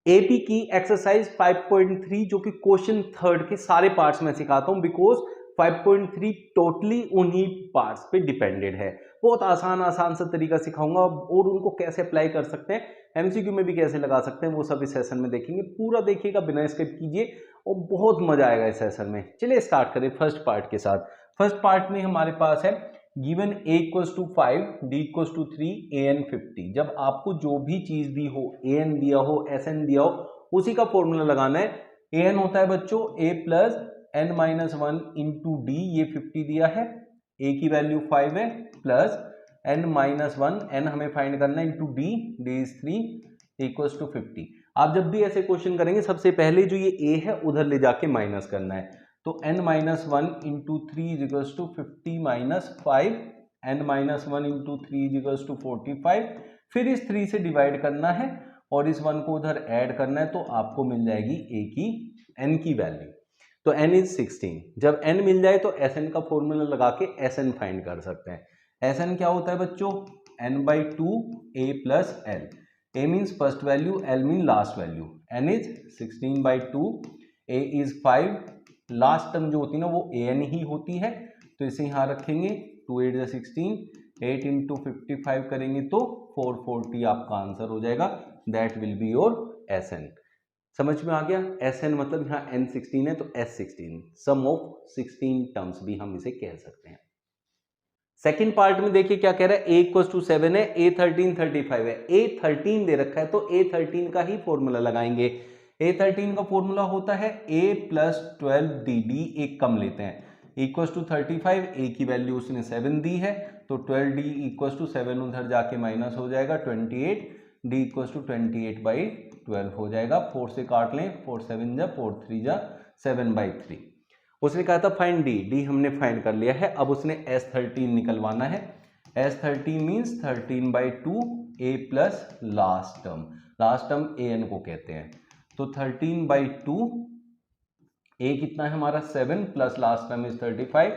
AP की exercise 5.3 जो कि क्वेश्चन थर्ड के सारे पार्ट्स में सिखाता हूं बिकॉज 5.3 टोटली उन्हीं पार्ट्स पे डिपेंडेड है। बहुत आसान सा तरीका सिखाऊंगा और उनको कैसे अप्लाई कर सकते हैं, एमसीक्यू में भी कैसे लगा सकते हैं, वो सब इस सेशन में देखेंगे। पूरा देखिएगा, बिना स्किप कीजिए और बहुत मजा आएगा इस सेशन में। चलिए स्टार्ट करें फर्स्ट पार्ट के साथ। फर्स्ट पार्ट में हमारे पास है given a equals to 5, d equals to 3, an 50। जब आपको जो भी चीज दी हो, an दिया हो, sn दिया हो, उसी का फॉर्मूला लगाना है। an होता है बच्चों a plus n minus one into D, ये 50 दिया है, a की वैल्यू 5 है, plus n minus one, n हमें फाइंड करना है, into D, d is 3 equals to 50। आप जब भी ऐसे क्वेश्चन करेंगे सबसे पहले जो ये a है उधर ले जाके माइनस करना है। तो n minus one into three is equals to 50 minus 5, n minus one into three is equals to 45। फिर इस 3 से डिवाइड करना है और इस 1 को उधर ऐड करना है, तो आपको मिल जाएगी a की n की वैल्यू। तो n इज 16। जब n मिल जाए तो sn का फॉर्मूला लगा के sn फाइंड कर सकते हैं। sn क्या होता है बच्चों? n by two a plus l। a means first value, l mean last value. n is 16 by two, a is 5, last term जो होती है ना वो an ही होती है, तो इसे यहां रखेंगे। 2 8 16, 8 इंटू 55 करेंगे तो 440 आपका आंसर हो जाएगा। That will be your SN। समझ में आ गया? SN मतलब यहाँ n 16 है तो S16, सम ऑफ 16 टर्म्स भी हम इसे कह सकते हैं। सेकेंड पार्ट में देखिए क्या कह रहा है, a इक्वल्स टू 7 है, a13 35 है, a13 दे रखा है तो a13 का ही फॉर्मूला लगाएंगे। a13 का फॉर्मूला होता है a प्लस 12 dd, एक कम लेते हैं, इक्वल्स टू 35, a की वैल्यू उसने 7 दी है, तो 12d इक्वल्स टू 7 उधर जाके माइनस हो जाएगा 28, d इक्वल्स टू 28 बाई 12 हो जाएगा। 4 से काट लें, 4 7 जा 4 3 जा 7 बाई 3। उसने कहा था फाइंड डी हमने फाइंड कर लिया है। अब उसने S13 निकलवाना है। S13 means 13 by two a plus last term an को कहते हैं। तो 13 बाई टू, a कितना है हमारा 7 प्लस लास्ट टर्म इज 35,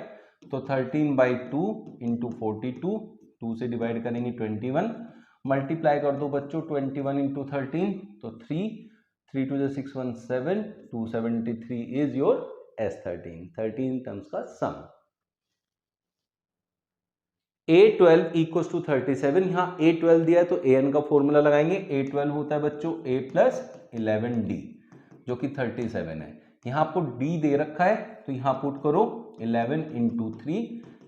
तो 13 बाई टू इंटू 42, 2 से डिवाइड करेंगे 21, मल्टीप्लाई कर दो बच्चों 21 इंटू 13, तो 3 to 6 1 7, 273 is your S13, 13 terms का सम। A12 इक्वल्स टू 37, यहाँ A12 दिया है तो an का फॉर्मूला लगाएंगे। A12 होता है बच्चों a प्लस 11d जो कि 37 है। यहाँ आपको d दे रखा है तो यहाँ पुट करो 11 into 3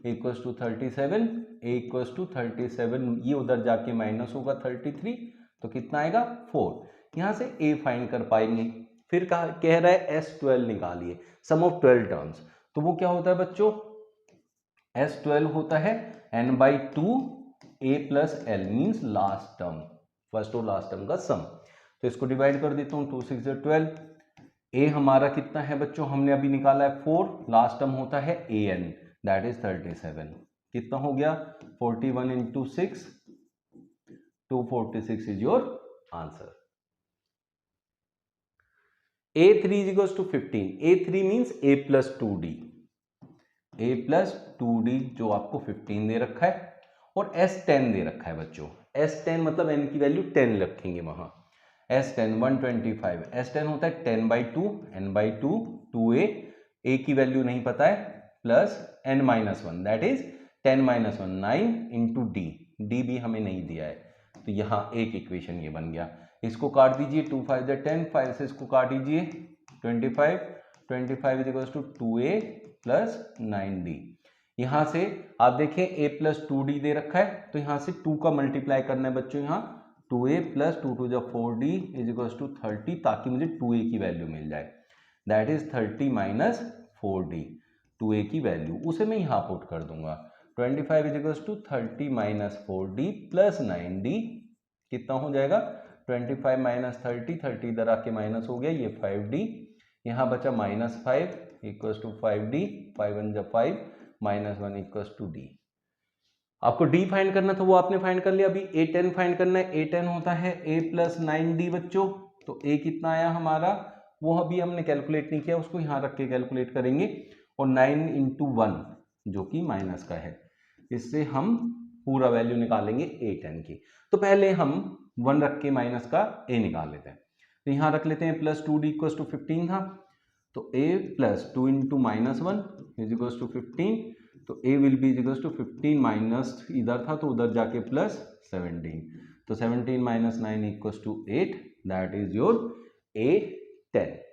equals to 37, a equals to 37, ये उधर जाके माइनस होगा 33, तो कितना आएगा 4। यहाँ से a फाइंड कर पाएंगे। फिर कह रहा है S12 निकालिए, सम ऑफ 12 टर्म्स। तो वो क्या होता है बच्चों? S12 होता है n by two a plus l means last term, first और लास्ट टर्म का सम। तो इसको डिवाइड कर देता हूँ, 2 6 12। a हमारा कितना है बच्चों? हमने अभी निकाला है 4, लास्ट टर्म होता है an, दैट इज 37। कितना हो गया? 41 into 6, 246 is your answer. A3 is equals to 15, A3 means a plus 2d, a plus 2d जो आपको 15 दे रखा है, और S10 दे रखा है बच्चों। S10 मतलब n की वैल्यू 10 रखेंगे वहां। S10 125, S10 होता है 10 by two, n by two, 2a, a की वैल्यू नहीं पता है, plus n minus one, that is 10 minus one 9 into D, D भी हमें नहीं दिया है, तो यहाँ एक इक्वेशन ये बन गया। इसको काट दीजिए, 2 5 10, 5 से इसको काट दीजिए 25, 25 is equals to 2a plus 9d। यहां से आप देखें a प्लस 2d दे रखा है, तो यहां से 2 का मल्टीप्लाई करना है बच्चों। यहाँ 2a प्लस 2 टू जा 4d इज इक्वल्स टू 30, ताकि मुझे 2a की वैल्यू मिल जाए, that is 30 minus 4d, 2a की वैल्यू उसे मैं यहाँ पुट कर दूंगा। 25 is equals to 30 minus 4d plus 9d, कितना हो जाएगा? 25 माइनस 30, 30 इधर आके माइनस हो गया, ये 5d, यहाँ बचा माइनस 5 इक्वल्स टू 5d, 5 1 जा 5, माइनस 1 इक्वल्स टू d। आपको d फाइंड करना था वो आपने फाइंड कर लिया। अभी a10 फाइंड करना है। a10 होता है a प्लस 9d बच्चों, तो a कितना आया हमारा वो अभी हमने कैलकुलेट नहीं किया, उसको यहाँ रख के कैलकुलेट करेंगे। और 9 इंटू 1 जो कि माइनस का है, इससे हम पूरा वैल्यू निकालेंगे a10 की। तो पहले हम 1 रख के माइनस का a निकाल लेते हैं। तो यहाँ रख लेते हैं प्लस 2d इक्वल टू 15 था, तो a plus 2 into minus 1 is equal to 15, तो a will be is equal to 15 minus इधर था तो उधर जाके प्लस 17, तो 17 minus 9 equal to 8, that is your A10।